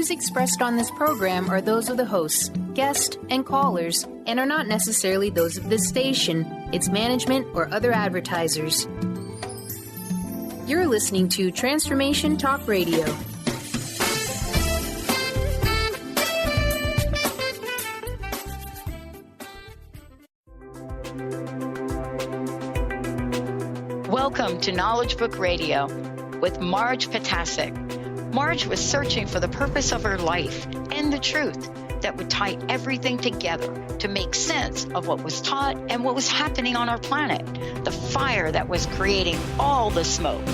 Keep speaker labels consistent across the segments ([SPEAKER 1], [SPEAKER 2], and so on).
[SPEAKER 1] views expressed on this program are those of the hosts, guests, and callers, and are not necessarily those of this station, its management, or other advertisers. You're listening to Transformation Talk Radio.
[SPEAKER 2] Welcome to Knowledge Book Radio with Marge Ptaszek. Marge was searching for the purpose of her life and the truth that would tie everything together to make sense of what was taught and what was happening on our planet, the fire that was creating all the smoke.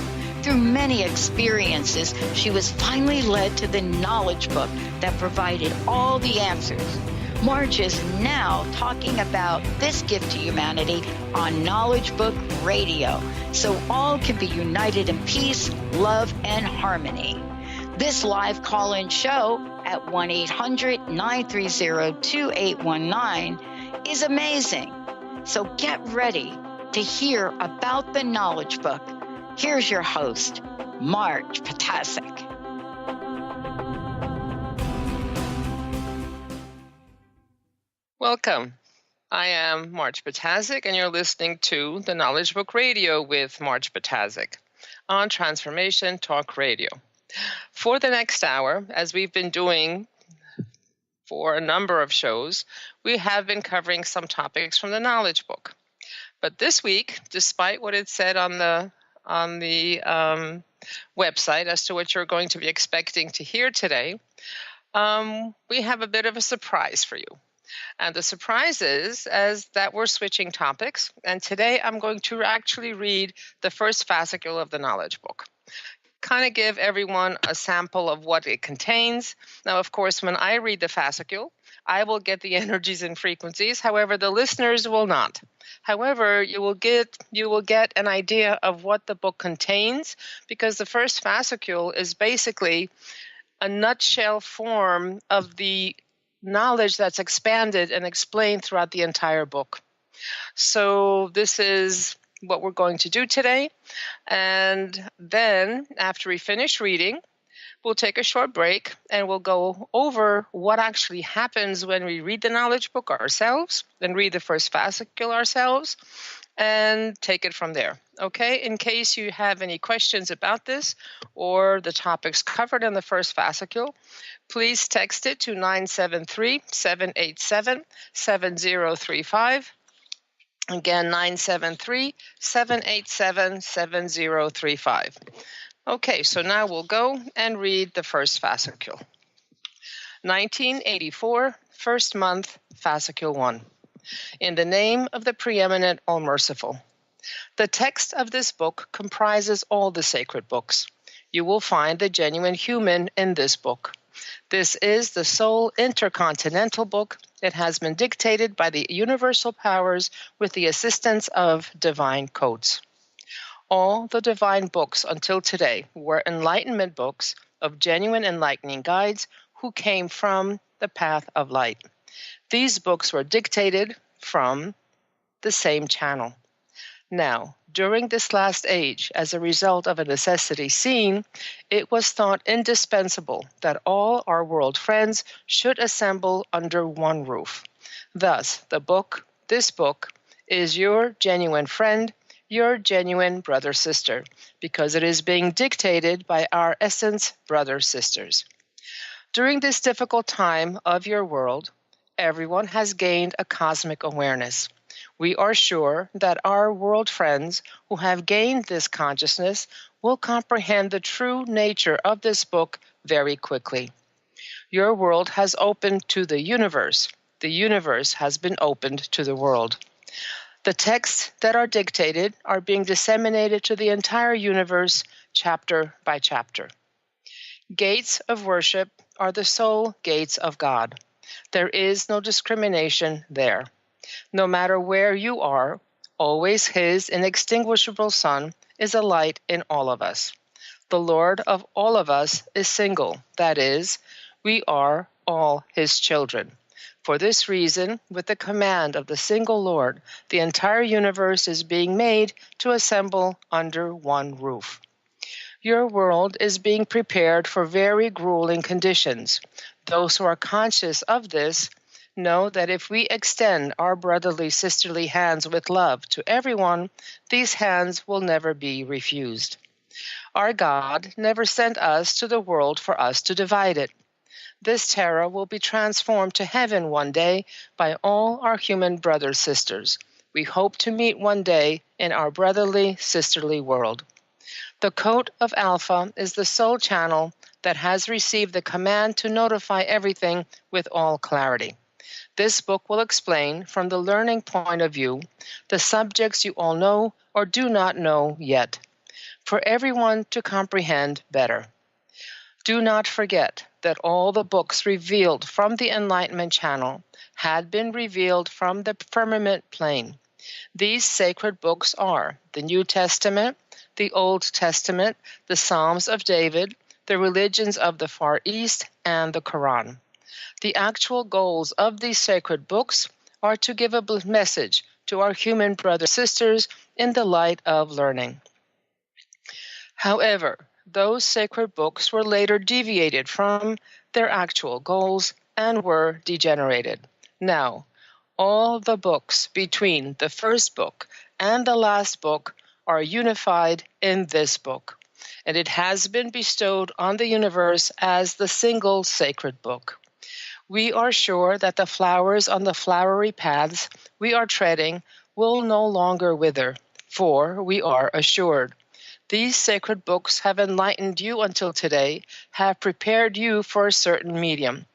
[SPEAKER 2] Through many experiences, she was finally led to the knowledge book that provided all the answers. Marge is now talking about this gift to humanity on Knowledge Book Radio, so all can be united in peace, love, and harmony. This live call-in show at 1-800-930-2819 is amazing. So get ready to hear about the Knowledge Book. Here's your host, Marge Ptaszek.
[SPEAKER 3] Welcome. I am Marge Ptaszek, and you're listening to the Knowledge Book Radio with Marge Ptaszek on Transformation Talk Radio. For the next hour, as we've been doing for a number of shows, we have been covering some topics from the Knowledge Book. But this week, despite what it said on the website as to what you're going to be expecting to hear today, we have a bit of a surprise for you. And the surprise is that we're switching topics, and today I'm going to actually read the first fascicule of the Knowledge Book. Kind of give everyone a sample of what it contains. Now, of course, when I read the fascicule, I will get the energies and frequencies. However, the listeners will not. However, you will get an idea of what the book contains, because the first fascicule is basically a nutshell form of the knowledge that's expanded and explained throughout the entire book. So this is what we're going to do today. And then after we finish reading, we'll take a short break and we'll go over what actually happens when we read the knowledge book ourselves and read the first fascicule ourselves and take it from there. Okay, in case you have any questions about this or the topics covered in the first fascicule, please text it to 973-787-7035. Again, 973-787-7035. Okay, so now we'll go and read the first fascicule. 1984, first month, fascicule 1. In the name of the preeminent all-merciful. The text of this book comprises all the sacred books. You will find the genuine human in this book. This is the sole intercontinental book. It has been dictated by the universal powers with the assistance of divine codes. All the divine books until today were enlightenment books of genuine enlightening guides who came from the path of light. These books were dictated from the same channel. Now, during this last age, as a result of a necessity seen, it was thought indispensable that all our world friends should assemble under one roof. Thus, this book, is your genuine friend, your genuine brother-sister, because it is being dictated by our essence brother-sisters. During this difficult time of your world, everyone has gained a cosmic awareness. We are sure that our world friends who have gained this consciousness will comprehend the true nature of this book very quickly. Your world has opened to the universe. The universe has been opened to the world. The texts that are dictated are being disseminated to the entire universe, chapter by chapter. Gates of worship are the sole gates of God. There is no discrimination there. No matter where you are, always His inextinguishable Son is a light in all of us. The Lord of all of us is single, that is, we are all His children. For this reason, with the command of the single Lord, the entire universe is being made to assemble under one roof. Your world is being prepared for very grueling conditions. Those who are conscious of this know that if we extend our brotherly, sisterly hands with love to everyone, these hands will never be refused. Our God never sent us to the world for us to divide it. This terra will be transformed to heaven one day by all our human brothers, sisters. We hope to meet one day in our brotherly, sisterly world. The code of Alpha is the sole channel that has received the command to notify everything with all clarity. This book will explain, from the learning point of view, the subjects you all know or do not know yet, for everyone to comprehend better. Do not forget that all the books revealed from the Enlightenment Channel had been revealed from the firmament plane. These sacred books are the New Testament, the Old Testament, the Psalms of David, the religions of the Far East, and the Quran. The actual goals of these sacred books are to give a message to our human brothers and sisters in the light of learning. However, those sacred books were later deviated from their actual goals and were degenerated. Now, all the books between the first book and the last book are unified in this book, and it has been bestowed on the universe as the single sacred book. We are sure that the flowers on the flowery paths we are treading will no longer wither, for we are assured. These sacred books have enlightened you until today, have prepared you for a certain medium.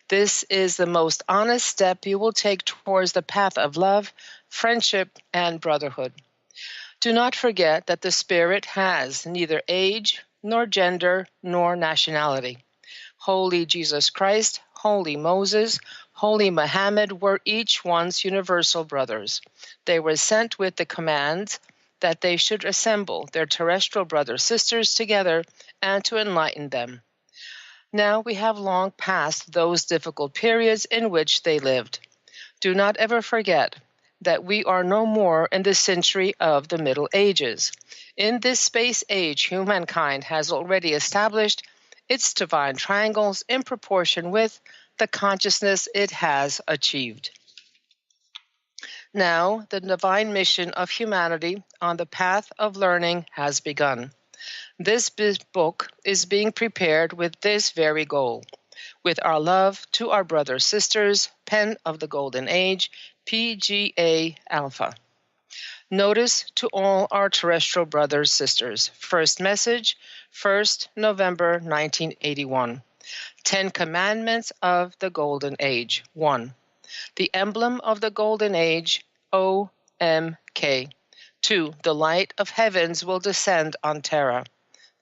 [SPEAKER 3] This is the most honest step you will take towards the path of love, friendship, and brotherhood. Do not forget that the Spirit has neither age, nor gender, nor nationality. Holy Jesus Christ, Holy Moses, Holy Muhammad were each once universal brothers. They were sent with the commands that they should assemble their terrestrial brothers sisters together and to enlighten them. Now we have long passed those difficult periods in which they lived. Do not ever forget that we are no more in the century of the Middle Ages. In this space age, humankind has already established its divine triangles in proportion with the consciousness it has achieved. Now, the divine mission of humanity on the path of learning has begun. This book is being prepared with this very goal. With our love to our brothers, sisters, Pen of the Golden Age, PGA Alpha. Notice to all our terrestrial brothers, sisters. First message, 1st November 1981. 10 Commandments of the Golden Age. 1. The emblem of the Golden Age, OMK. 2. The light of heavens will descend on Terra.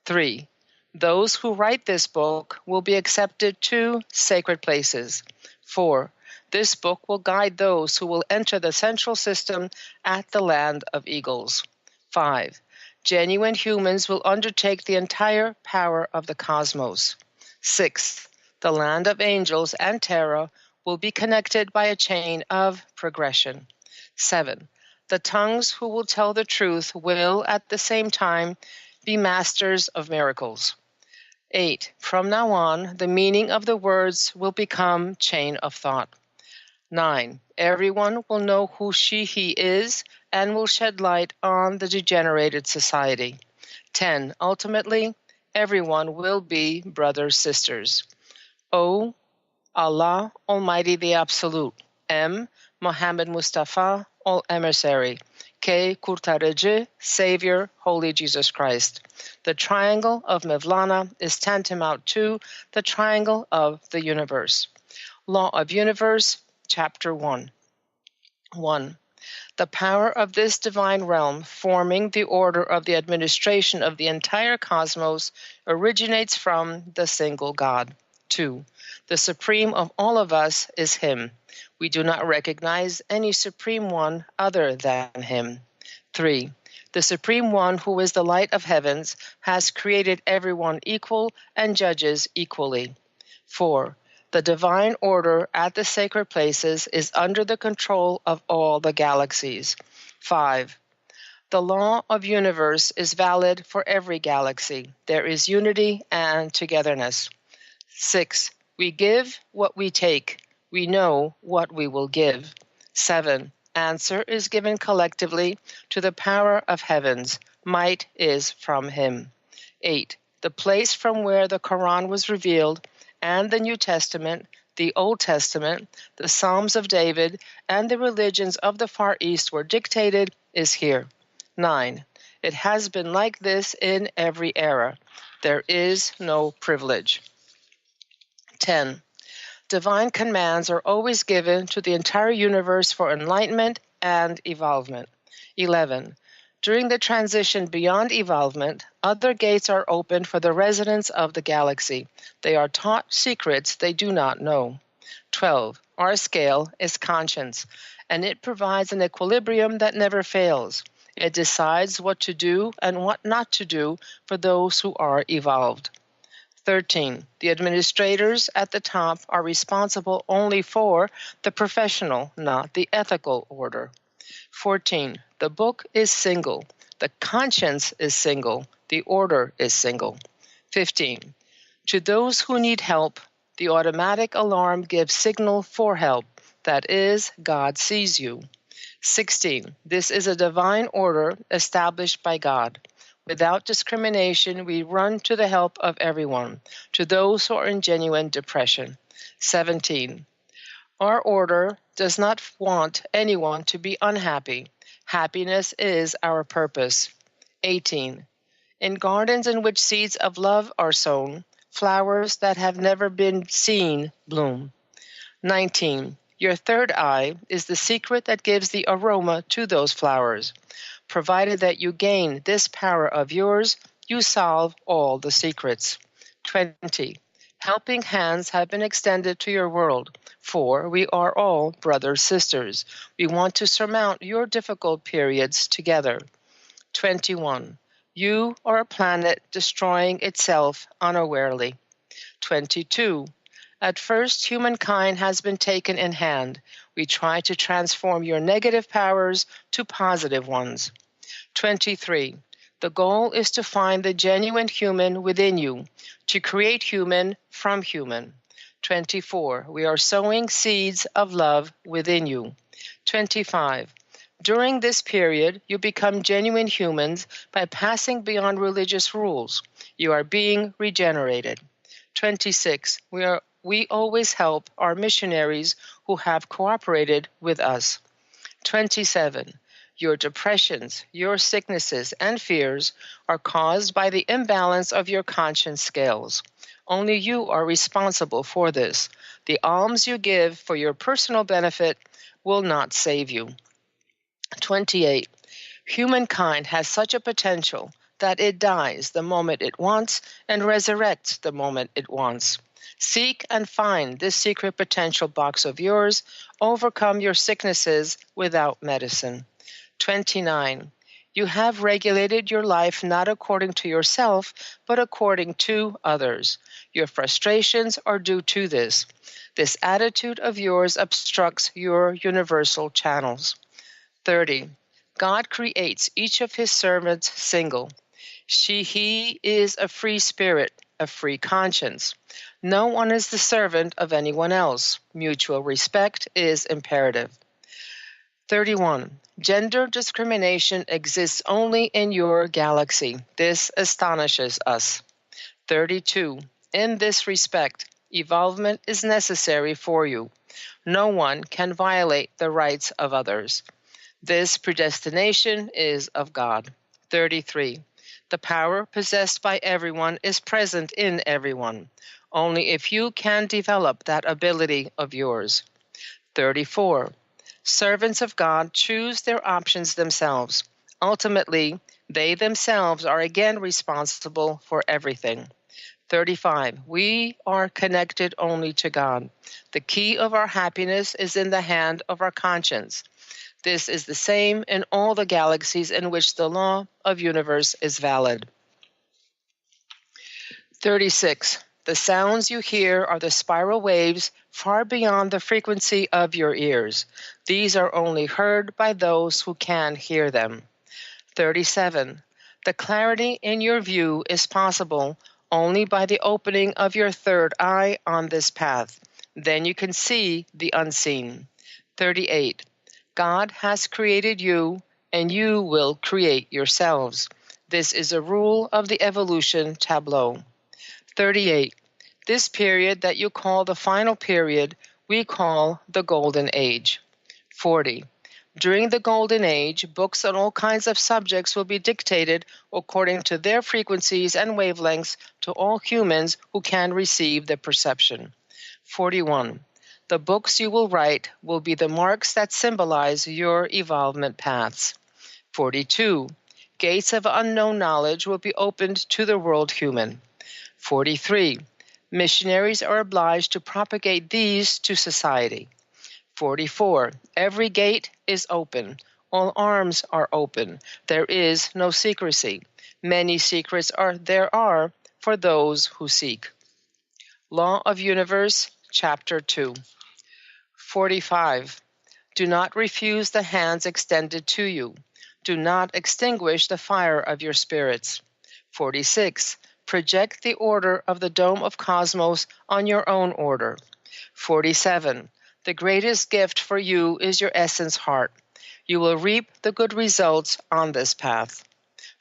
[SPEAKER 3] 3. Those who write this book will be accepted to sacred places. 4. This book will guide those who will enter the central system at the land of eagles. 5. Genuine humans will undertake the entire power of the cosmos. 6. The land of angels and Terra will be connected by a chain of progression. 7. The tongues who will tell the truth will, at the same time, be masters of miracles. 8. From now on, the meaning of the words will become chain of thought. 9. Everyone will know who he is and will shed light on the degenerated society. 10. Ultimately, everyone will be brothers, sisters. O. Allah, Almighty the Absolute. M. Muhammad Mustafa, All Emissary. K. Kurtarıcı, Savior, Holy Jesus Christ. The triangle of Mevlana is tantamount to the triangle of the universe. Law of Universe, Chapter 1. 1. The power of this divine realm, forming the order of the administration of the entire cosmos, originates from the single God. 2. The supreme of all of us is Him. We do not recognize any supreme one other than Him. 3. The Supreme One, who is the light of heavens, has created everyone equal and judges equally. 4. The divine order at the sacred places is under the control of all the galaxies. 5. The law of universe is valid for every galaxy. There is unity and togetherness. 6. We give what we take. We know what we will give. 7. Answer is given collectively to the power of heavens. Might is from him. 8. The place from where the Quran was revealed and the New Testament, the Old Testament, the Psalms of David, and the religions of the Far East were dictated is here. 9. It has been like this in every era. There is no privilege. 10. Divine commands are always given to the entire universe for enlightenment and evolvement. 11. During the transition beyond evolvement, other gates are opened for the residents of the galaxy. They are taught secrets they do not know. 12. Our scale is conscience, and it provides an equilibrium that never fails. It decides what to do and what not to do for those who are evolved. 13. The administrators at the top are responsible only for the professional, not the ethical order. 14. The book is single. The conscience is single. The order is single. 15. To those who need help, the automatic alarm gives signal for help. That is, God sees you. 16. This is a divine order established by God. Without discrimination, we run to the help of everyone, to those who are in genuine depression. 17. Our order does not want anyone to be unhappy. Happiness is our purpose. 18. In gardens in which seeds of love are sown, flowers that have never been seen bloom. 19. Your third eye is the secret that gives the aroma to those flowers. Provided that you gain this power of yours, you solve all the secrets. 20. Helping hands have been extended to your world, for we are all brothers, sisters. We want to surmount your difficult periods together. 21. You are a planet destroying itself unawarely. 22. At first, humankind has been taken in hand. We try to transform your negative powers to positive ones. 23. The goal is to find the genuine human within you, to create human from human. 24. We are sowing seeds of love within you. 25. During this period, you become genuine humans by passing beyond religious rules. You are being regenerated. 26. We always help our missionaries who have cooperated with us. 27. Your depressions, your sicknesses, and fears are caused by the imbalance of your conscience scales. Only you are responsible for this. The alms you give for your personal benefit will not save you. 28. Humankind has such a potential that it dies the moment it wants and resurrects the moment it wants. Seek and find this secret potential box of yours. Overcome your sicknesses without medicine. 29. You have regulated your life not according to yourself, but according to others. Your frustrations are due to this. This attitude of yours obstructs your universal channels. 30. God creates each of his servants single. He is a free spirit, a free conscience. No one is the servant of anyone else. Mutual respect is imperative. 31. Gender discrimination exists only in your galaxy. This astonishes us. 32. In this respect, evolvement is necessary for you. No one can violate the rights of others. This predestination is of God. 33. The power possessed by everyone is present in everyone. Only if you can develop that ability of yours. 34. Servants of God choose their options themselves. Ultimately, they themselves are again responsible for everything. 35. We are connected only to God. The key of our happiness is in the hand of our conscience. This is the same in all the galaxies in which the law of universe is valid. 36. The sounds you hear are the spiral waves far beyond the frequency of your ears. These are only heard by those who can hear them. 37. The clarity in your view is possible only by the opening of your third eye on this path. Then you can see the unseen. 38. God has created you, and you will create yourselves. This is a rule of the evolution tableau. 38. This period that you call the final period, we call the Golden Age. 40. During the Golden Age, books on all kinds of subjects will be dictated according to their frequencies and wavelengths to all humans who can receive the perception. 41. The books you will write will be the marks that symbolize your evolvement paths. 42. Gates of unknown knowledge will be opened to the world human. 43. Missionaries are obliged to propagate these to society. 44. Every gate is open. All arms are open. There is no secrecy. Many secrets there are for those who seek. Law of Universe, Chapter 2. 45. Do not refuse the hands extended to you. Do not extinguish the fire of your spirits. 46. Project the order of the dome of cosmos on your own order. 47. The greatest gift for you is your essence heart. You will reap the good results on this path.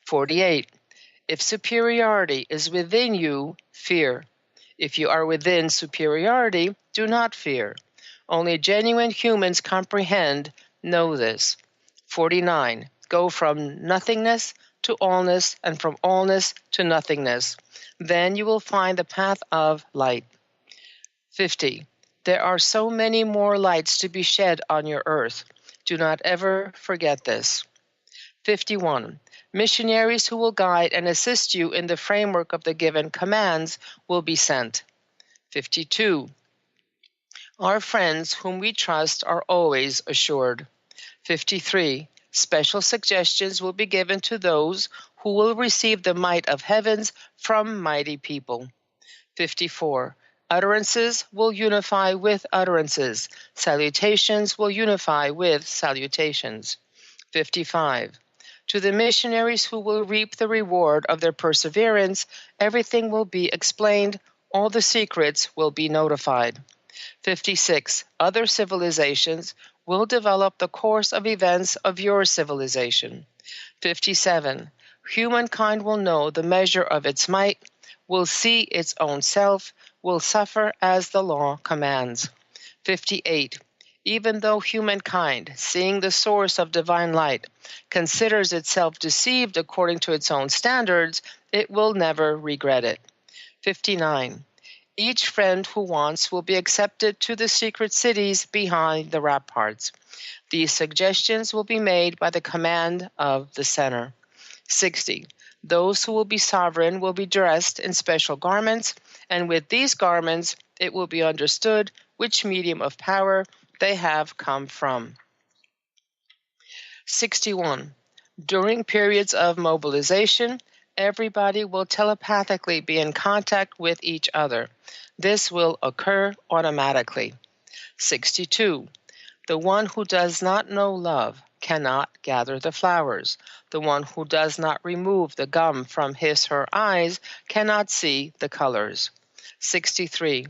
[SPEAKER 3] 48. If superiority is within you, fear. If you are within superiority, do not fear. Only genuine humans comprehend, know this. 49. Go from nothingness to allness, and from allness to nothingness. Then you will find the path of light. 50. There are so many more lights to be shed on your earth. Do not ever forget this. 51. Missionaries who will guide and assist you in the framework of the given commands will be sent. 52. Our friends whom we trust are always assured. 53. Special suggestions will be given to those who will receive the might of heavens from mighty people. 54. Utterances will unify with utterances. Salutations will unify with salutations. 55. To the missionaries who will reap the reward of their perseverance, everything will be explained, all the secrets will be notified. 56. Other civilizations will develop the course of events of your civilization. 57. Humankind will know the measure of its might, will see its own self, will suffer as the law commands. 58. Even though humankind, seeing the source of divine light, considers itself deceived according to its own standards, it will never regret it. 59. Each friend who wants will be accepted to the secret cities behind the ramparts. These suggestions will be made by the command of the center. 60. Those who will be sovereign will be dressed in special garments, and with these garments it will be understood which medium of power they have come from. 61. During periods of mobilization, everybody will telepathically be in contact with each other. This will occur automatically. 62. The one who does not know love cannot gather the flowers. The one who does not remove the gum from his/her eyes cannot see the colors. 63.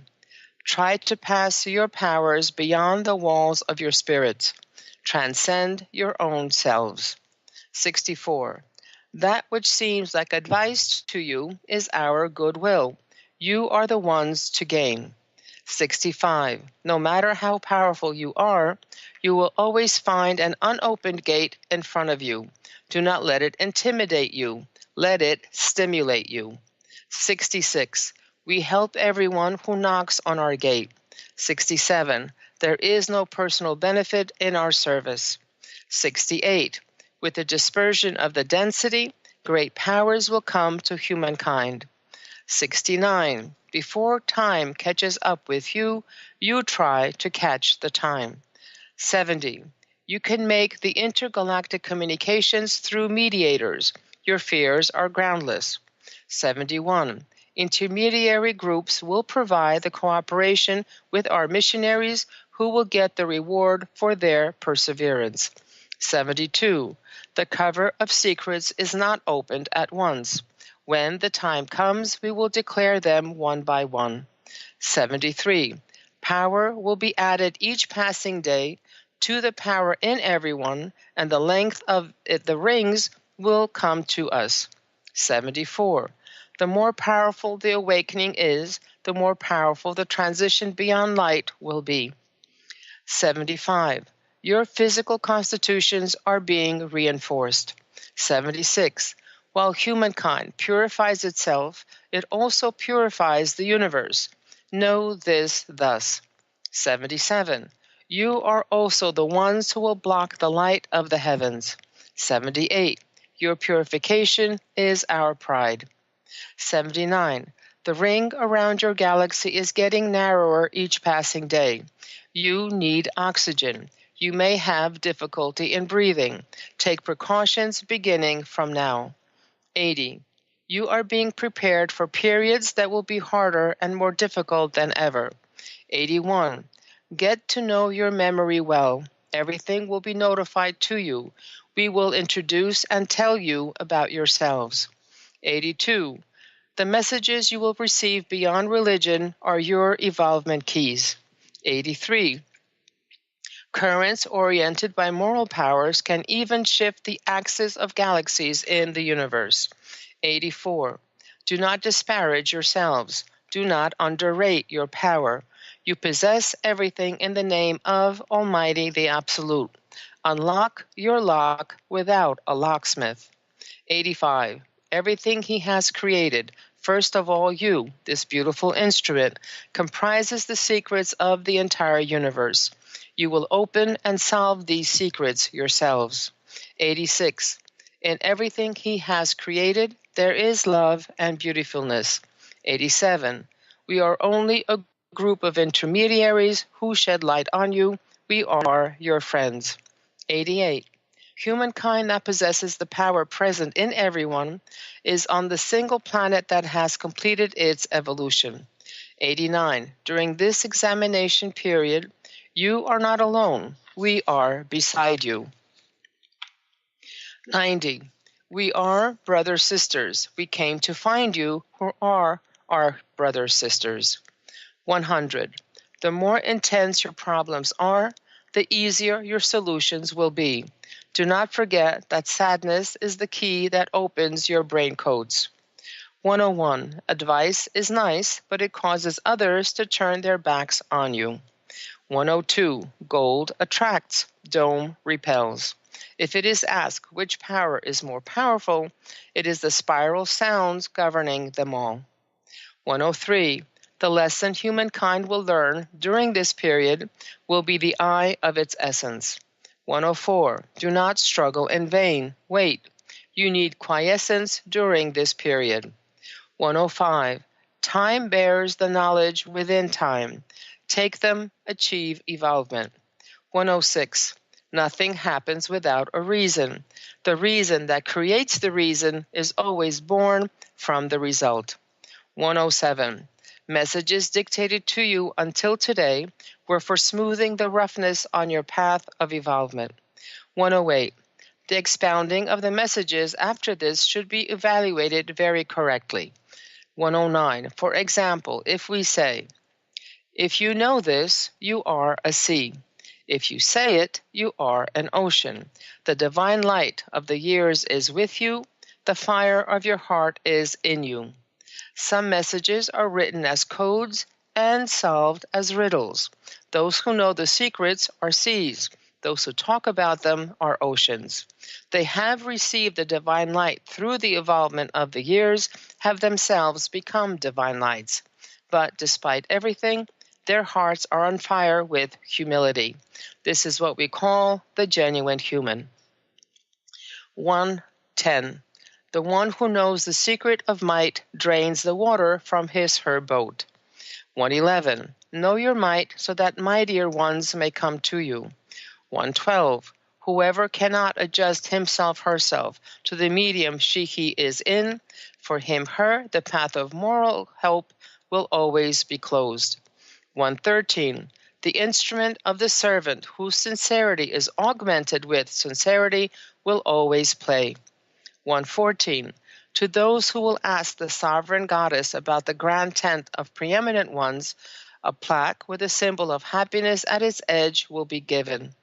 [SPEAKER 3] Try to pass your powers beyond the walls of your spirits. Transcend your own selves. 64. That which seems like advice to you is our goodwill. You are the ones to gain. 65. No matter how powerful you are, you will always find an unopened gate in front of you. Do not let it intimidate you. Let it stimulate you. 66. We help everyone who knocks on our gate. 67. There is no personal benefit in our service. 68. With the dispersion of the density, great powers will come to humankind. 69. Before time catches up with you, you try to catch the time. 70. You can make the intergalactic communications through mediators. Your fears are groundless. 71. Intermediary groups will provide the cooperation with our missionaries who will get the reward for their perseverance. 72. The cover of secrets is not opened at once. When the time comes, we will declare them one by one. 73. Power will be added each passing day to the power in everyone, and the length of the rings will come to us. 74. The more powerful the awakening is, the more powerful the transition beyond light will be. 75. Your physical constitutions are being reinforced. 76. While humankind purifies itself, it also purifies the universe. Know this thus. 77. You are also the ones who will block the light of the heavens. 78. Your purification is our pride. 79. The ring around your galaxy is getting narrower each passing day. You need oxygen. You may have difficulty in breathing. Take precautions beginning from now. 80. You are being prepared for periods that will be harder and more difficult than ever. 81. Get to know your memory well. Everything will be notified to you. We will introduce and tell you about yourselves. 82. The messages you will receive beyond religion are your evolvement keys. 83. Currents oriented by moral powers can even shift the axis of galaxies in the universe. 84. Do not disparage yourselves. Do not underrate your power. You possess everything in the name of Almighty the Absolute. Unlock your lock without a locksmith. 85. Everything He has created, first of all you, this beautiful instrument, comprises the secrets of the entire universe. You will open and solve these secrets yourselves. 86. In everything He has created, there is love and beautifulness. 87. We are only a group of intermediaries who shed light on you. We are your friends. 88. Humankind that possesses the power present in everyone is on the single planet that has completed its evolution. 89. During this examination period, you are not alone. We are beside you. 90. We are brothers, sisters. We came to find you who are our brothers, sisters. 100. The more intense your problems are, the easier your solutions will be. Do not forget that sadness is the key that opens your brain codes. 101. Advice is nice, but it causes others to turn their backs on you. 102. Gold attracts, dome repels. If it is asked which power is more powerful, it is the spiral sounds governing them all. 103. The lesson humankind will learn during this period will be the eye of its essence. 104. Do not struggle in vain. Wait. You need quiescence during this period. 105. Time bears the knowledge within time. Take them, achieve evolvement. 106. Nothing happens without a reason. The reason that creates the reason is always born from the result. 107. Messages dictated to you until today were for smoothing the roughness on your path of evolvement. 108. The expounding of the messages after this should be evaluated very correctly. 109. For example, if we say, if you know this, you are a sea. If you say it, you are an ocean. The divine light of the years is with you. The fire of your heart is in you. Some messages are written as codes and solved as riddles. Those who know the secrets are seas. Those who talk about them are oceans. They have received the divine light through the evolvement of the years, have themselves become divine lights. But despite everything, their hearts are on fire with humility. This is what we call the genuine human. 110. The one who knows the secret of might drains the water from her boat. 111. Know your might so that mightier ones may come to you. 112. Whoever cannot adjust herself to the medium he is in, for him/her the path of moral help will always be closed. 113. The instrument of the servant whose sincerity is augmented with sincerity will always play. 114. To those who will ask the sovereign goddess about the grand tent of preeminent ones, a plaque with a symbol of happiness at its edge will be given.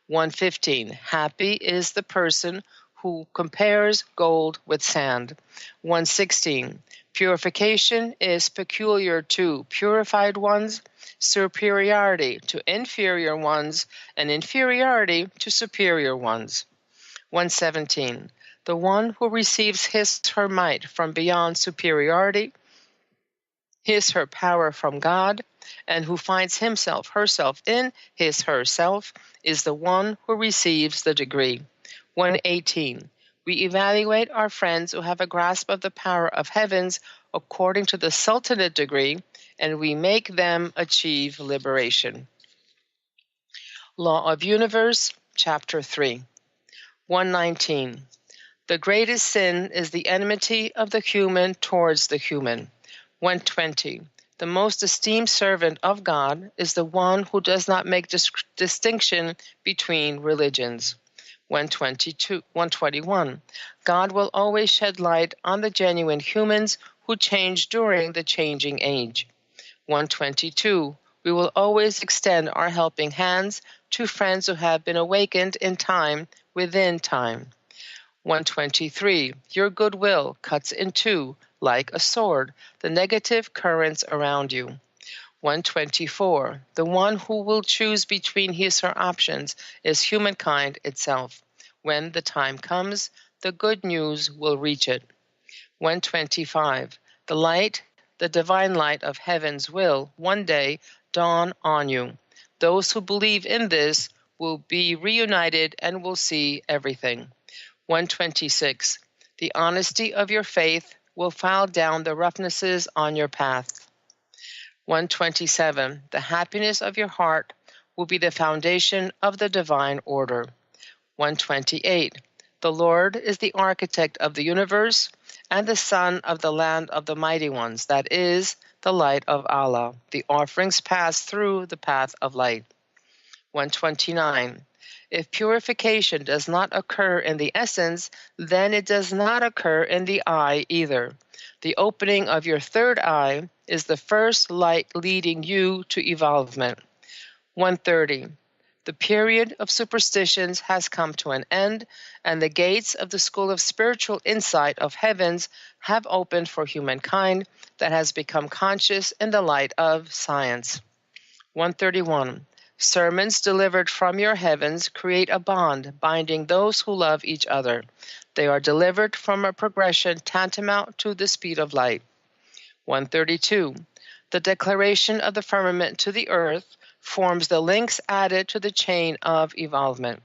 [SPEAKER 3] 115. Happy is the person who compares gold with sand. 116. Purification is peculiar to purified ones, superiority to inferior ones, and inferiority to superior ones. 117. The one who receives his/her might from beyond superiority, his/her power from God, and who finds himself/herself in his/herself, is the one who receives the degree. 118. We evaluate our friends who have a grasp of the power of heavens according to the sultanate degree, and we make them achieve liberation. Law of Universe, Chapter 3. 119. The greatest sin is the enmity of the human towards the human. 120. The most esteemed servant of God is the one who does not make distinction between religions. 121. God will always shed light on the genuine humans who change during the changing age. 122. We will always extend our helping hands to friends who have been awakened in time, within time. 123. Your goodwill cuts in two, like a sword, the negative currents around you. 124. The one who will choose between his/her options is humankind itself. When the time comes, the good news will reach it. 125. The light, the divine light of heavens will, one day, dawn on you. Those who believe in this will be reunited and will see everything. 126. The honesty of your faith will file down the roughnesses on your path. 127. The happiness of your heart will be the foundation of the divine order. 128. The Lord is the architect of the universe and the son of the land of the mighty ones, that is, the light of Allah. The offerings pass through the path of light. 129. If purification does not occur in the essence, then it does not occur in the eye either. The opening of your third eye is the first light leading you to evolvement. 130. The period of superstitions has come to an end, and the gates of the school of spiritual insight of heavens have opened for humankind that has become conscious in the light of science. 131. Sermons delivered from your heavens create a bond binding those who love each other. They are delivered from a progression tantamount to the speed of light. 132. The declaration of the firmament to the earth forms the links added to the chain of evolvement.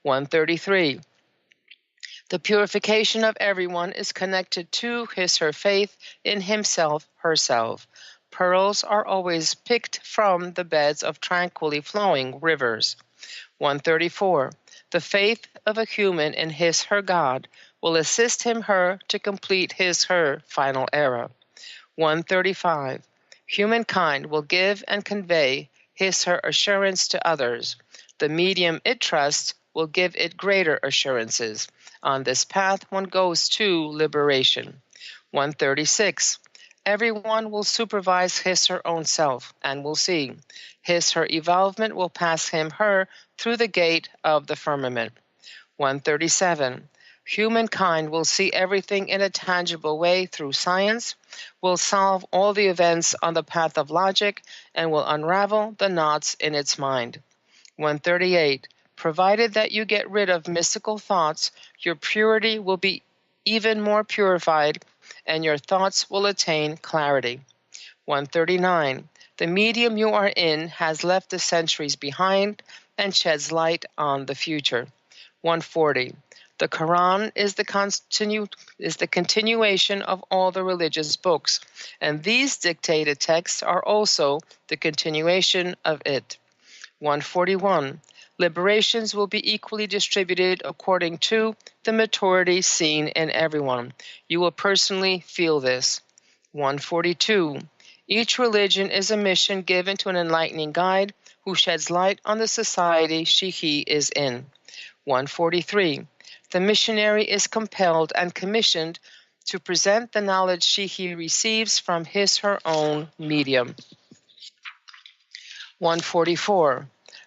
[SPEAKER 3] 133. The purification of everyone is connected to his/her faith in himself/herself. Pearls are always picked from the beds of tranquilly flowing rivers. 134. The faith of a human in his/her God will assist him/her to complete his/her final era. 135. Humankind will give and convey his/her assurance to others. The medium it trusts will give it greater assurances. On this path one goes to liberation. 136. Everyone will supervise his/her own self and will see. His/her evolvement will pass him/her through the gate of the firmament. 137. Humankind will see everything in a tangible way through science, will solve all the events on the path of logic, and will unravel the knots in its mind. 138. Provided that you get rid of mystical thoughts, your purity will be even more purified, and your thoughts will attain clarity. 139. The medium you are in has left the centuries behind and sheds light on the future. 140. The Quran is the continuation of all the religious books, and these dictated texts are also the continuation of it. 141. Liberations will be equally distributed according to the maturity seen in everyone. You will personally feel this. 142. Each religion is a mission given to an enlightening guide who sheds light on the society he is in. 143. The missionary is compelled and commissioned to present the knowledge he receives from her own medium. 144.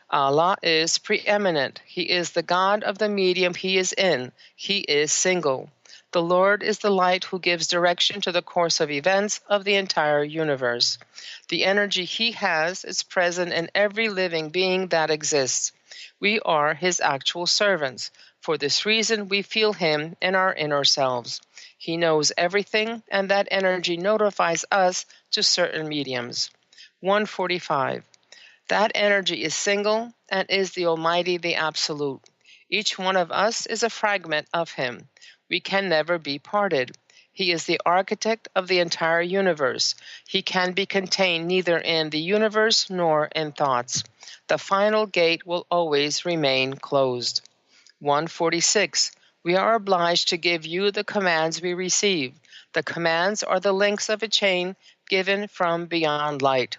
[SPEAKER 3] Allah is preeminent. He is the God of the medium he is in. He is single. The Lord is the light who gives direction to the course of events of the entire universe. The energy he has is present in every living being that exists. We are his actual servants. For this reason, we feel him in our inner selves. He knows everything, and that energy notifies us to certain mediums. 145. That energy is single and is the Almighty, the Absolute. Each one of us is a fragment of him. We can never be parted. He is the architect of the entire universe. He can be contained neither in the universe nor in thoughts. The final gate will always remain closed. 146. We are obliged to give you the commands we receive. The commands are the links of a chain given from beyond light.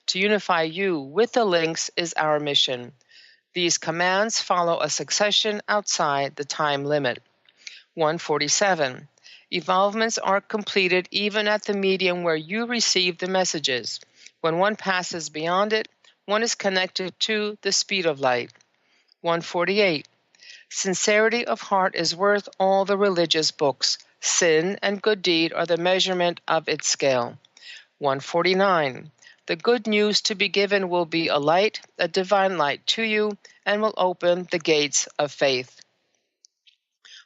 [SPEAKER 3] To unify you with the links is our mission. These commands follow a succession outside the time limit. 147. Evolvements are completed even at the medium where you receive the messages. When one passes beyond it, one is connected to the speed of light. 148. Sincerity of heart is worth all the religious books. Sin and good deed are the measurement of its scale. 149. The good news to be given will be a light, a divine light to you, and will open the gates of faith.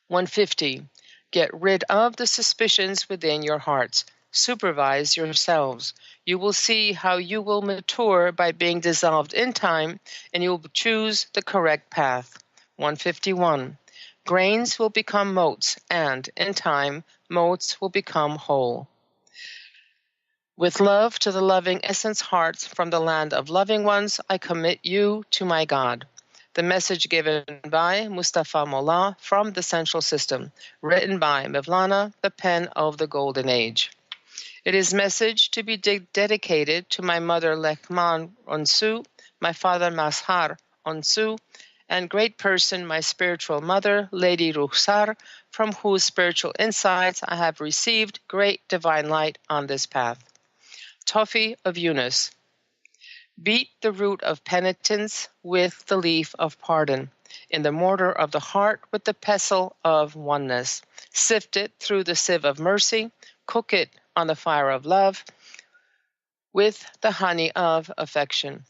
[SPEAKER 3] 150. Get rid of the suspicions within your hearts. Supervise yourselves. You will see how you will mature by being dissolved in time, and you will choose the correct path. 151. Grains will become motes, and, in time, motes will become whole. With love to the loving essence hearts from the land of loving ones, I commit you to my God. The message given by Mustafa Mollah from the Central System, written by Mevlana, the pen of the Golden Age. It is message to be dedicated to my mother Lehman Onsu, my father Mazhar Onsu, and great person, my spiritual mother, Lady Rukhsar, from whose spiritual insights I have received great divine light on this path. Toffee of Yunus. Beat the root of penitence with the leaf of pardon, in the mortar of the heart with the pestle of oneness. Sift it through the sieve of mercy, cook it on the fire of love with the honey of affection.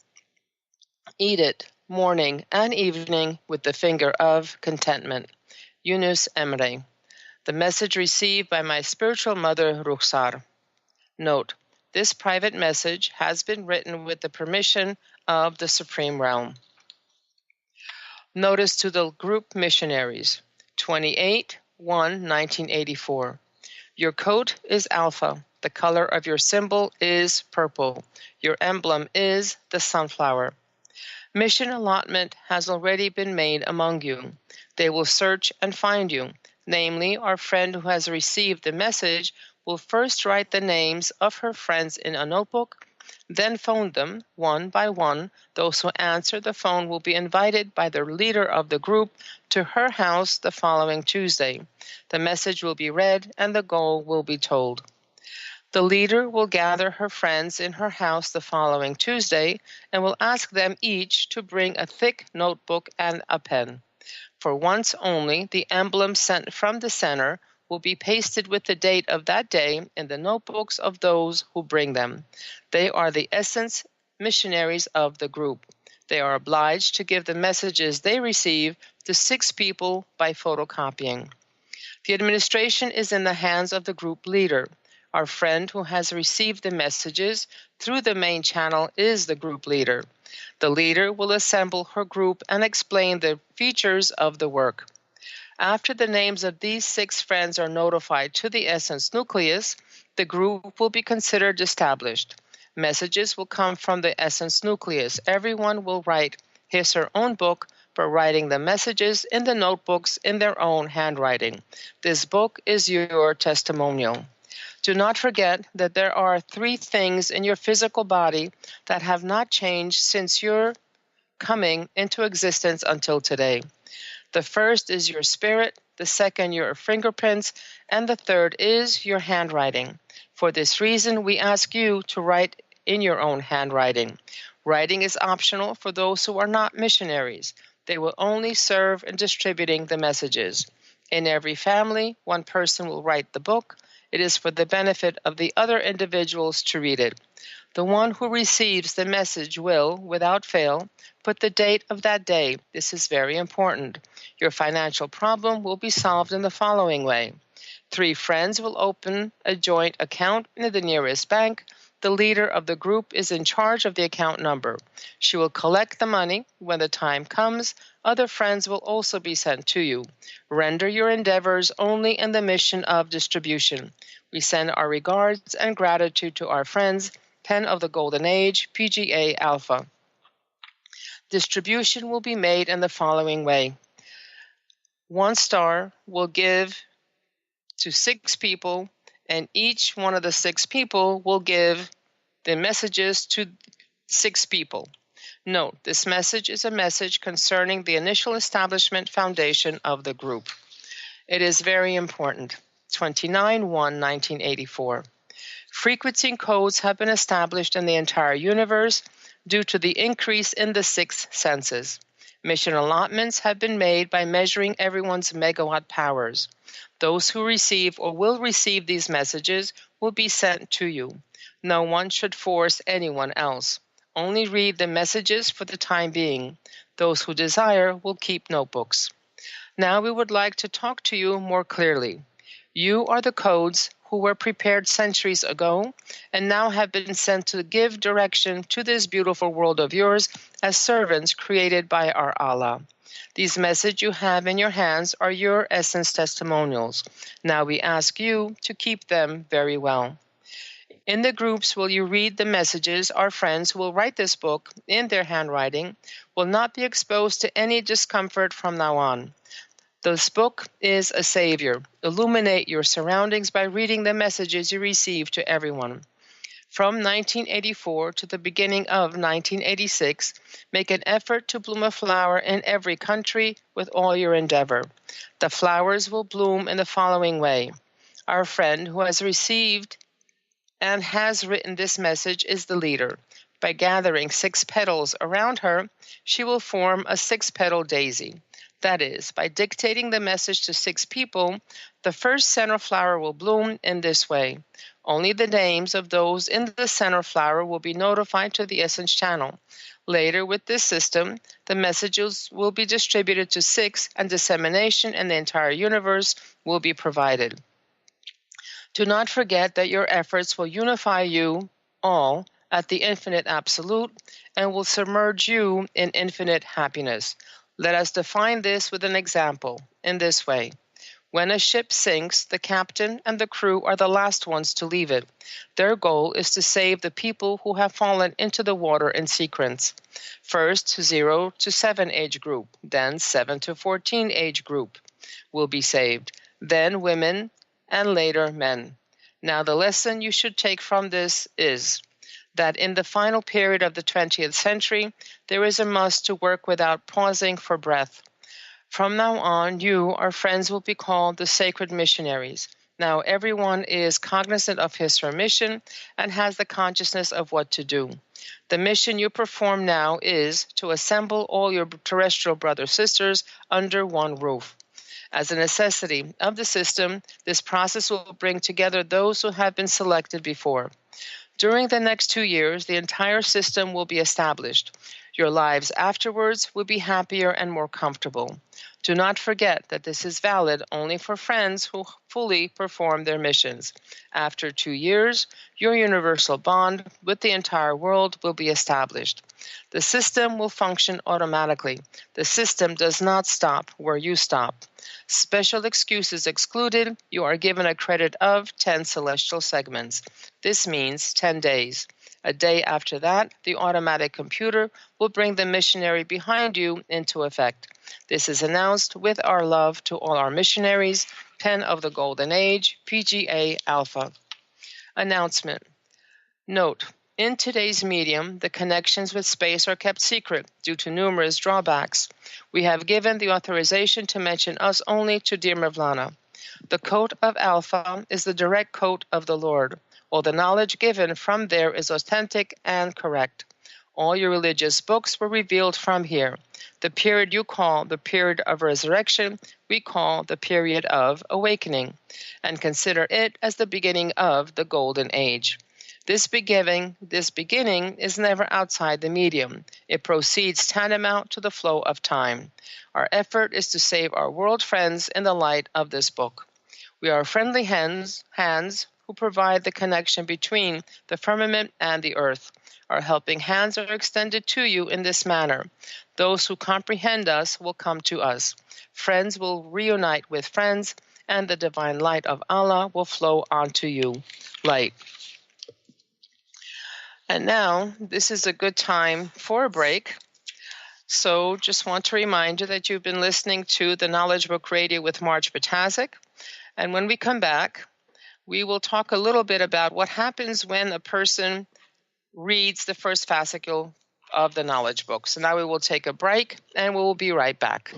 [SPEAKER 3] Eat it morning and evening with the finger of contentment. Yunus Emre. The message received by my spiritual mother, Rukhsar. Note: this private message has been written with the permission of the Supreme Realm. Notice to the group missionaries. 28/1/1984. Your coat is alpha. The color of your symbol is purple. Your emblem is the sunflower. Mission allotment has already been made among you. They will search and find you. Namely, our friend who has received the message will first write the names of her friends in a notebook, then phone them one by one. Those who answer the phone will be invited by the leader of the group to her house the following Tuesday. The message will be read and the goal will be told. The leader will gather her friends in her house the following Tuesday and will ask them each to bring a thick notebook and a pen. For once only, the emblem sent from the center will be pasted with the date of that day in the notebooks of those who bring them. They are the essence missionaries of the group. They are obliged to give the messages they receive to 6 people by photocopying. The administration is in the hands of the group leader. Our friend who has received the messages through the main channel is the group leader. The leader will assemble her group and explain the features of the work. After the names of these 6 friends are notified to the essence nucleus, the group will be considered established. Messages will come from the essence nucleus. Everyone will write his or her own book for writing the messages in the notebooks in their own handwriting. This book is your testimonial. Do not forget that there are 3 things in your physical body that have not changed since your coming into existence until today. The first is your spirit, the second your fingerprints, and the third is your handwriting. For this reason, we ask you to write in your own handwriting. Writing is optional for those who are not missionaries. They will only serve in distributing the messages. In every family, one person will write the book. It is for the benefit of the other individuals to read it. The one who receives the message will, without fail, put the date of that day. This is very important. Your financial problem will be solved in the following way. 3 friends will open a joint account in the nearest bank. The leader of the group is in charge of the account number. She will collect the money. When the time comes, other friends will also be sent to you. Render your endeavors only in the mission of distribution. We send our regards and gratitude to our friends, Pen of the Golden Age, PGA Alpha. Distribution will be made in the following way. 1 star will give to 6 people, and each one of the 6 people will give the messages to 6 people. Note, this message is a message concerning the initial establishment foundation of the group. It is very important. 29/1/1984. Frequency codes have been established in the entire universe due to the increase in the 6 senses. Mission allotments have been made by measuring everyone's megawatt powers. Those who receive or will receive these messages will be sent to you. No one should force anyone else. Only read the messages for the time being. Those who desire will keep notebooks. Now we would like to talk to you more clearly. You are the codes who were prepared centuries ago and now have been sent to give direction to this beautiful world of yours as servants created by our Allah. These messages you have in your hands are your essence testimonials. Now we ask you to keep them very well. In the groups will you read the messages, our friends who will write this book in their handwriting will not be exposed to any discomfort from now on. This book is a savior. Illuminate your surroundings by reading the messages you receive to everyone. From 1984 to the beginning of 1986, make an effort to bloom a flower in every country with all your endeavor. The flowers will bloom in the following way. Our friend who has received and has written this message is the leader. By gathering 6 petals around her, she will form a 6-petal daisy. That is, by dictating the message to 6 people, the first center flower will bloom in this way. Only the names of those in the center flower will be notified to the Essence channel. Later, with this system, the messages will be distributed to 6 and dissemination in the entire universe will be provided. Do not forget that your efforts will unify you all at the infinite absolute and will submerge you in infinite happiness. Let us define this with an example in this way. When a ship sinks, the captain and the crew are the last ones to leave it. Their goal is to save the people who have fallen into the water in sequence. First, 0 to 7 age group, then 7 to 14 age group will be saved, then women, and later men. Now the lesson you should take from this is that in the final period of the 20th century, there is a must to work without pausing for breath. From now on, you, our friends, will be called the sacred missionaries. Now everyone is cognizant of his or her mission and has the consciousness of what to do. The mission you perform now is to assemble all your terrestrial brothers sisters under one roof. As a necessity of the system, this process will bring together those who have been selected before. During the next 2 years, the entire system will be established. Your lives afterwards will be happier and more comfortable. Do not forget that this is valid only for friends who fully perform their missions. After 2 years, your universal bond with the entire world will be established. The system will function automatically. The system does not stop where you stop. Special excuses excluded, you are given a credit of 10 celestial segments. This means 10 days. A day after that, the automatic computer will bring the missionary behind you into effect. This is announced with our love to all our missionaries, Pen of the Golden Age, PGA Alpha. Announcement. Note, In today's medium, the connections with space are kept secret due to numerous drawbacks. We have given the authorization to mention us only to dear Mevlana. The coat of Alpha is the direct coat of the Lord. All the knowledge given from there is authentic and correct. All your religious books were revealed from here. The period you call the period of resurrection, we call the period of awakening, and consider it as the beginning of the golden age. This beginning is never outside the medium. It proceeds tantamount to the flow of time. Our effort is to save our world friends in the light of this book. We are friendly hands who provide the connection between the firmament and the earth. Our helping hands are extended to you in this manner. Those who comprehend us will come to us. Friends will reunite with friends, and the divine light of Allah will flow onto you. Light. And now, this is a good time for a break. So just want to remind you that you've been listening to the Knowledge Book Radio with Marge Ptaszek. And when we come back, we will talk a little bit about what happens when a person reads the first fascicule of the Knowledge Book. So now we will take a break, and we will be right back.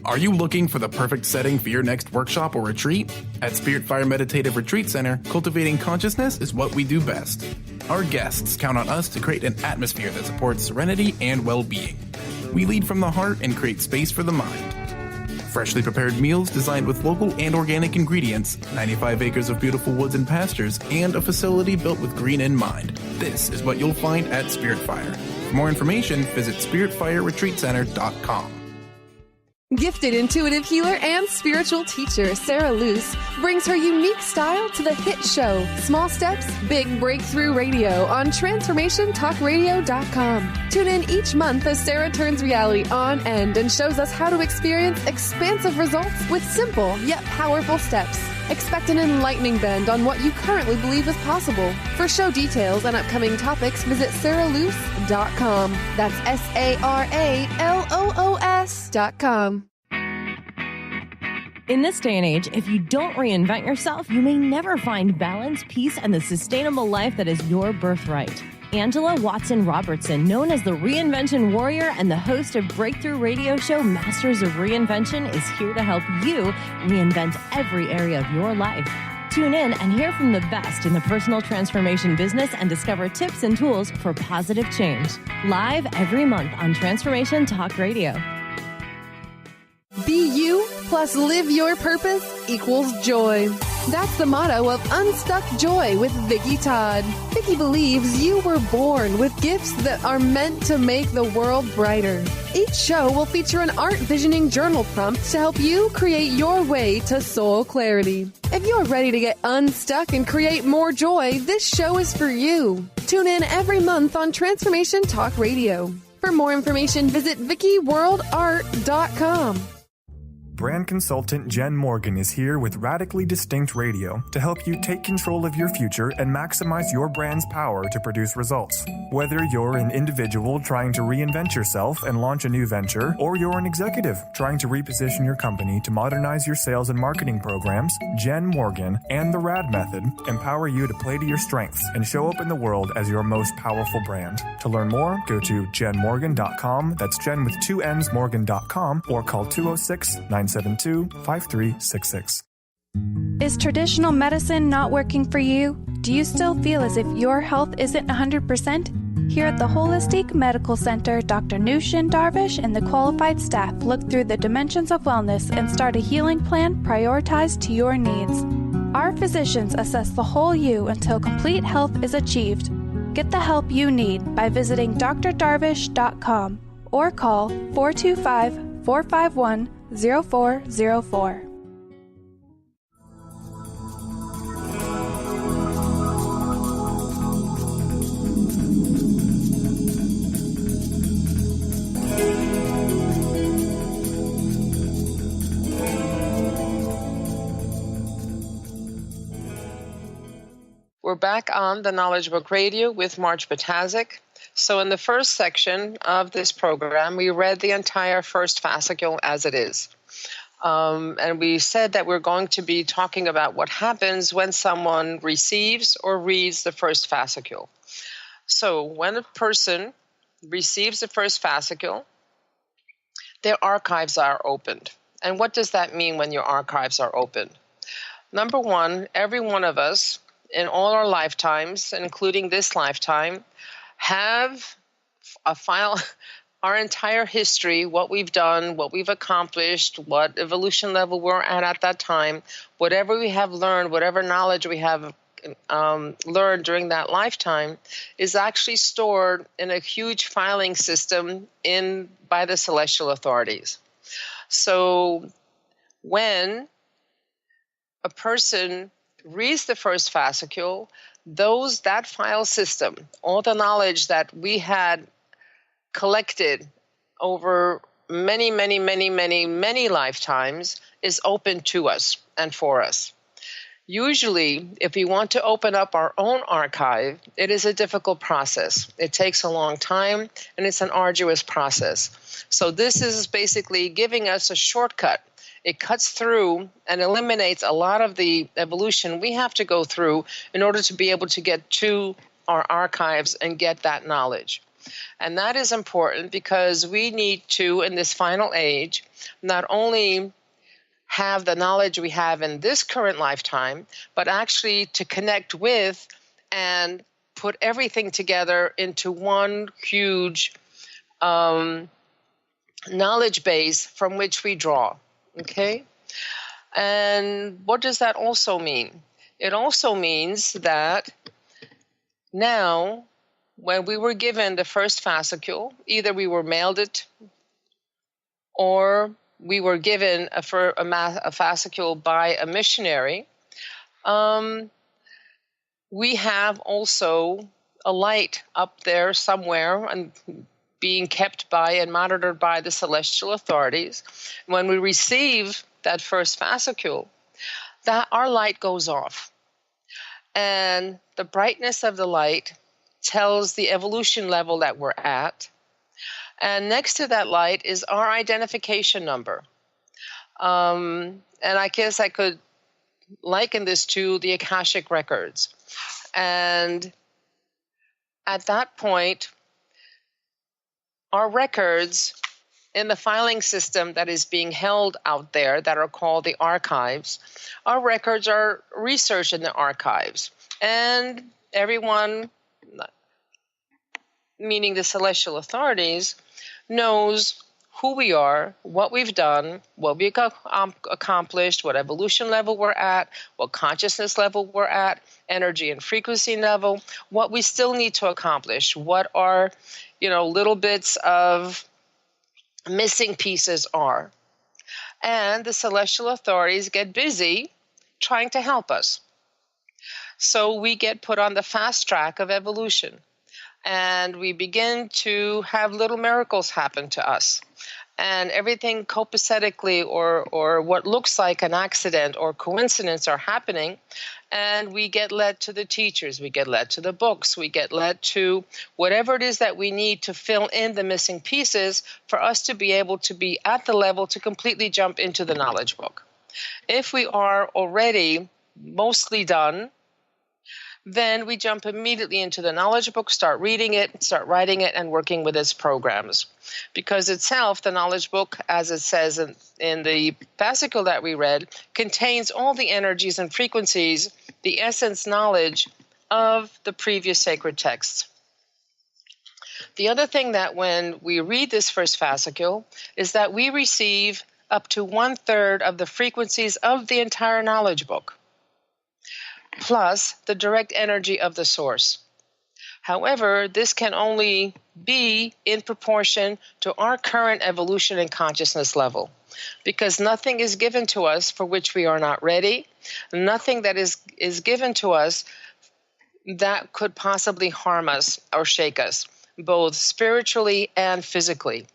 [SPEAKER 4] Are you looking for the perfect setting for your next workshop or retreat? At Spirit Fire Meditative Retreat Center, cultivating consciousness is what we do best. Our guests count on us to create an atmosphere that supports serenity and well-being. We lead from the heart and create space for the mind. Freshly prepared meals designed with local and organic ingredients, 95 acres of beautiful woods and pastures, and a facility built with green in mind. This is what you'll find at Spirit Fire. For more information, visit spiritfireretreatcenter.com.
[SPEAKER 5] Gifted intuitive healer and spiritual teacher Sarah Luce brings her unique style to the hit show Small Steps, Big Breakthrough Radio on TransformationTalkRadio.com. Tune in each month as Sarah turns reality on end and shows us how to experience expansive results with simple yet powerful steps. Expect an enlightening bend on what you currently believe is possible. For show details and upcoming topics, visit sarahluce.com. That's SARALOOS.com.
[SPEAKER 6] In this day and age, if you don't reinvent yourself, you may never find balance, peace, and the sustainable life that is your birthright. Angela Watson Robertson, known as the Reinvention Warrior and the host of breakthrough radio show Masters of Reinvention, is here to help you reinvent every area of your life. Tune in and hear from the best in the personal transformation business and discover tips and tools for positive change. Live every month on Transformation Talk Radio.
[SPEAKER 5] Be you plus live your purpose equals joy. That's the motto of Unstuck Joy with Vicki Todd. Vicki believes you were born with gifts that are meant to make the world brighter. Each show will feature an art visioning journal prompt to help you create your way to soul clarity. If you're ready to get unstuck and create more joy, this show is for you. Tune in every month on Transformation Talk Radio. For more information, visit VickiWorldArt.com.
[SPEAKER 7] Brand consultant Jen Morgan is here with Radically Distinct Radio to help you take control of your future and maximize your brand's power to produce results. Whether you're an individual trying to reinvent yourself and launch a new venture, or you're an executive trying to reposition your company to modernize your sales and marketing programs, Jen Morgan and the RAD Method empower you to play to your strengths and show up in the world as your most powerful brand. To learn more, go to jenmorgan.com, that's Jen with 2 N's, Morgan.com, or call 206-972-5366.
[SPEAKER 8] Is traditional medicine not working for you? Do you still feel as if your health isn't 100%? Here at the Holistic Medical Center, Dr. Nushin Darvish and the qualified staff look through the dimensions of wellness and start a healing plan prioritized to your needs. Our physicians assess the whole you until complete health is achieved. Get the help you need by visiting drdarvish.com or call 425-451-0404.
[SPEAKER 3] We're We're back on the Knowledge Book Radio with Marge Ptaszek. So in the first section of this program, we read the entire first fascicule as it is. And we said that we're going to be talking about what happens when someone receives or reads the first fascicule. So when a person receives the first fascicule, their archives are opened. And what does that mean when your archives are opened? Number one, every one of us in all our lifetimes, including this lifetime, have a file, our entire history, what we've done, what we've accomplished, what evolution level we're at that time, whatever we have learned, whatever knowledge we have learned during that lifetime is actually stored in a huge filing system by the celestial authorities. So when a person reads the first fascicule, that file system, all the knowledge that we had collected over many, many, many, many, many lifetimes is open to us and for us. Usually, if we want to open up our own archive, it is a difficult process. It takes a long time, and it's an arduous process. So this is basically giving us a shortcut. It cuts through and eliminates a lot of the evolution we have to go through in order to be able to get to our archives and get that knowledge. And that is important because we need to, in this final age, not only have the knowledge we have in this current lifetime, but actually to connect with and put everything together into one huge knowledge base from which we draw. Okay? And what does that also mean? It also means that now, when we were given the first fascicule, either we were mailed it or we were given a fascicule by a missionary, we have also a light up there somewhere and being kept by and monitored by the celestial authorities. When we receive that first fascicule, that our light goes off. And the brightness of the light tells the evolution level that we're at. And next to that light is our identification number. And I guess I could liken this to the Akashic records. And at that point, our records in the filing system that is being held out there that are called the archives, our records are researched in the archives. And everyone, meaning the celestial authorities, knows who we are, what we've done, what we accomplished, what evolution level we're at, what consciousness level we're at, energy and frequency level, what we still need to accomplish, what our, little bits of missing pieces are. And the celestial authorities get busy trying to help us. So we get put on the fast track of evolution. And we begin to have little miracles happen to us. And everything copacetically or what looks like an accident or coincidence are happening. And we get led to the teachers, we get led to the books, we get led to whatever it is that we need to fill in the missing pieces for us to be able to be at the level to completely jump into the knowledge book. If we are already mostly done, then we jump immediately into the knowledge book, start reading it, start writing it, and working with its programs. Because itself, the knowledge book, as it says in the fascicule that we read, contains all the energies and frequencies, the essence knowledge of the previous sacred texts. The other thing that when we read this first fascicule is that we receive up to 1/3 of the frequencies of the entire knowledge book, plus the direct energy of the source. However, this can only be in proportion to our current evolution and consciousness level, because nothing is given to us for which we are not ready, nothing that is given to us that could possibly harm us or shake us, both spiritually and physically.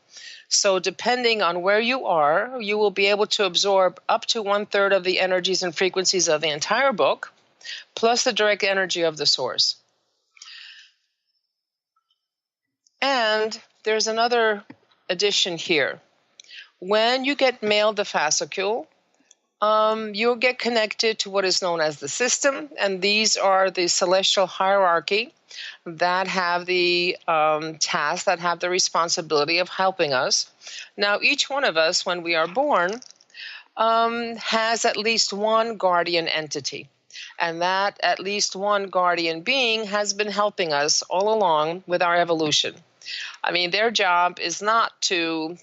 [SPEAKER 3] So depending on where you are, you will be able to absorb up to 1/3 of the energies and frequencies of the entire book, plus the direct energy of the source. And there's another addition here. When you get mailed the fascicule, you'll get connected to what is known as the system, and these are the celestial hierarchy that have the tasks, that have the responsibility of helping us. Now, each one of us, when we are born, has at least one guardian entity, and that at least one guardian being has been helping us all along with our evolution. I mean, their job is not to,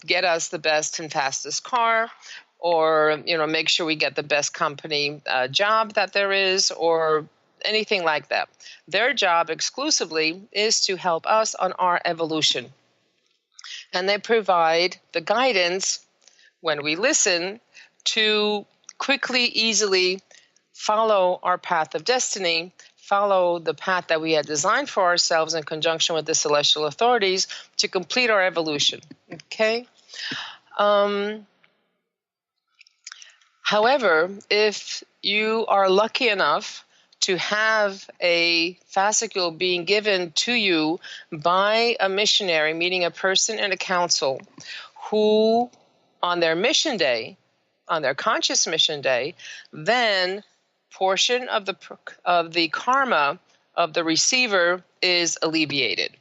[SPEAKER 3] get us the best and fastest car, or, make sure we get the best company job that there is, or anything like that. Their job exclusively is to help us on our evolution. And they provide the guidance when we listen to quickly, easily follow our path of destiny, follow the path that we had designed for ourselves in conjunction with the celestial authorities to complete our evolution. Okay? However, if you are lucky enough to have a fascicule being given to you by a missionary, meaning a person in a council, who on their mission day, on their conscious mission day, then portion of the karma of the receiver is alleviated.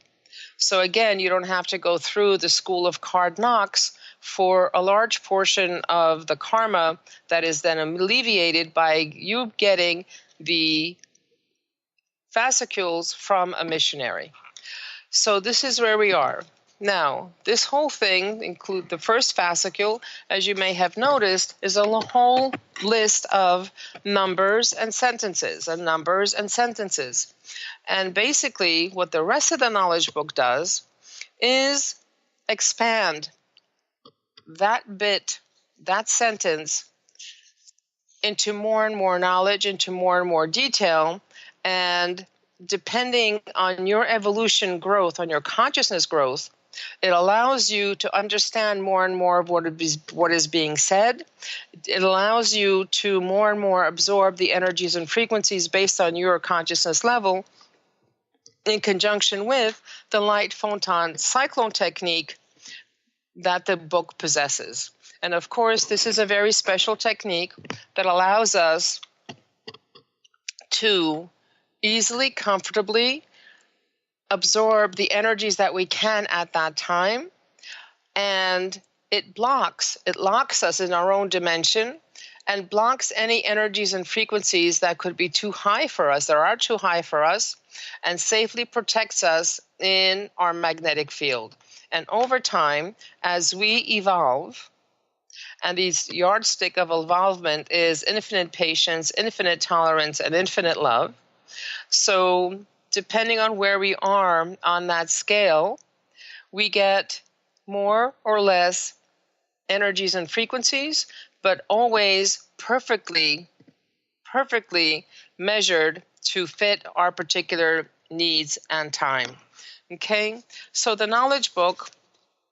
[SPEAKER 3] So again, you don't have to go through the school of hard knocks for a large portion of the karma that is then alleviated by you getting the fascicules from a missionary. So this is where we are. Now, this whole thing include the first fascicule, as you may have noticed, is a whole list of numbers and sentences, and numbers and sentences. And basically, what the rest of the knowledge book does is expand that bit, that sentence, into more and more knowledge, into more and more detail, and depending on your evolution growth, on your consciousness growth, it allows you to understand more and more of what is being said. It allows you to more and more absorb the energies and frequencies based on your consciousness level, in conjunction with the light photon cyclone technique that the book possesses. And of course, this is a very special technique that allows us to easily, comfortably absorb the energies that we can at that time. And it locks us in our own dimension and blocks any energies and frequencies that could be too high for us, that are too high for us, and safely protects us in our magnetic field. And over time, as we evolve, and this yardstick of evolvement is infinite patience, infinite tolerance, and infinite love. So depending on where we are on that scale, we get more or less energies and frequencies, but always perfectly measured to fit our particular needs and time. Okay? So the knowledge book,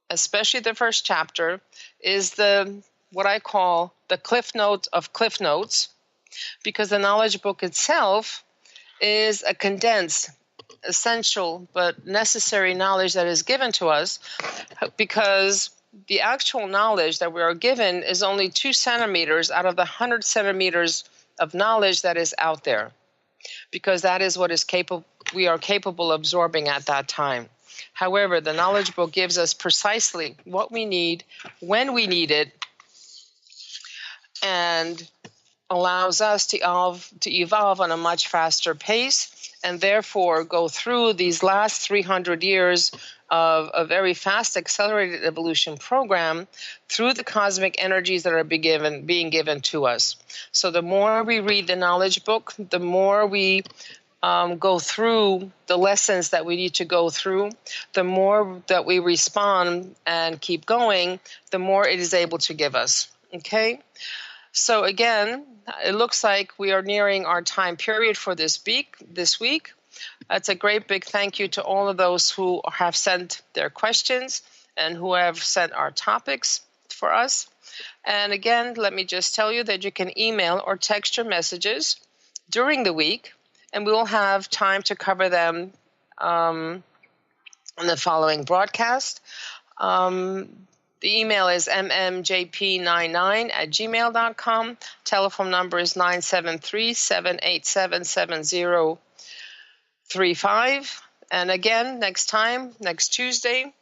[SPEAKER 3] especially the first chapter, is what I call the cliff notes of cliff notes, because the knowledge book itself is a condensed, essential, but necessary knowledge that is given to us, because the actual knowledge that we are given is only 2 centimeters out of the 100 centimeters of knowledge that is out there, because that is what we are capable of absorbing at that time. However, the knowledge book gives us precisely what we need, when we need it, and allows us to evolve on a much faster pace, and therefore go through these last 300 years of a very fast accelerated evolution program through the cosmic energies that are being given to us. So the more we read the knowledge book, the more we go through the lessons that we need to go through, the more that we respond and keep going, the more it is able to give us. Okay? So again, it looks like we are nearing our time period for this week. That's a great big thank you to all of those who have sent their questions and who have sent our topics for us. And again, let me just tell you that you can email or text your messages during the week, and we will have time to cover them in the following broadcast. The email is mmjp99@gmail.com. Telephone number is 973-787-7035. And again, next Tuesday,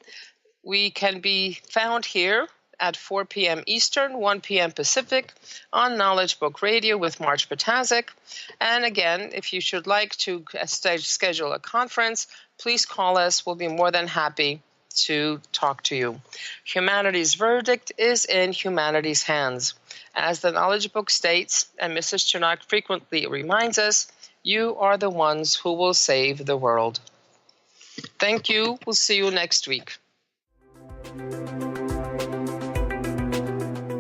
[SPEAKER 3] we can be found here at 4 p.m. Eastern, 1 p.m. Pacific on Knowledge Book Radio with Marge Ptaszek. And again, if you should like to schedule a conference, please call us. We'll be more than happy to talk to you. Humanity's verdict is in humanity's hands. As the Knowledge Book states, and Mrs. Charnock frequently reminds us, you are the ones who will save the world. Thank you. We'll see you next week.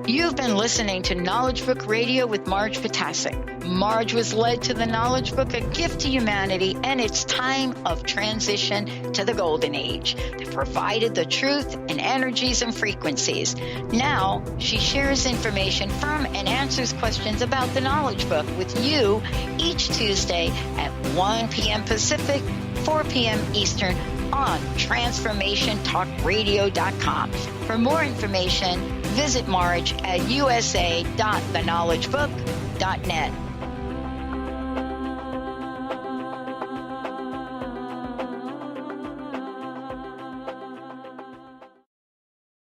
[SPEAKER 2] You've been listening to Knowledge Book Radio with Marge Ptaszek. Marge was led to the Knowledge Book, a gift to humanity, and its time of transition to the Golden Age that provided the truth and energies and frequencies. Now, she shares information from and answers questions about the Knowledge Book with you each Tuesday at 1 p.m. Pacific, 4 p.m. Eastern on TransformationTalkRadio.com. For more information, visit Marge at usa.theknowledgebook.net.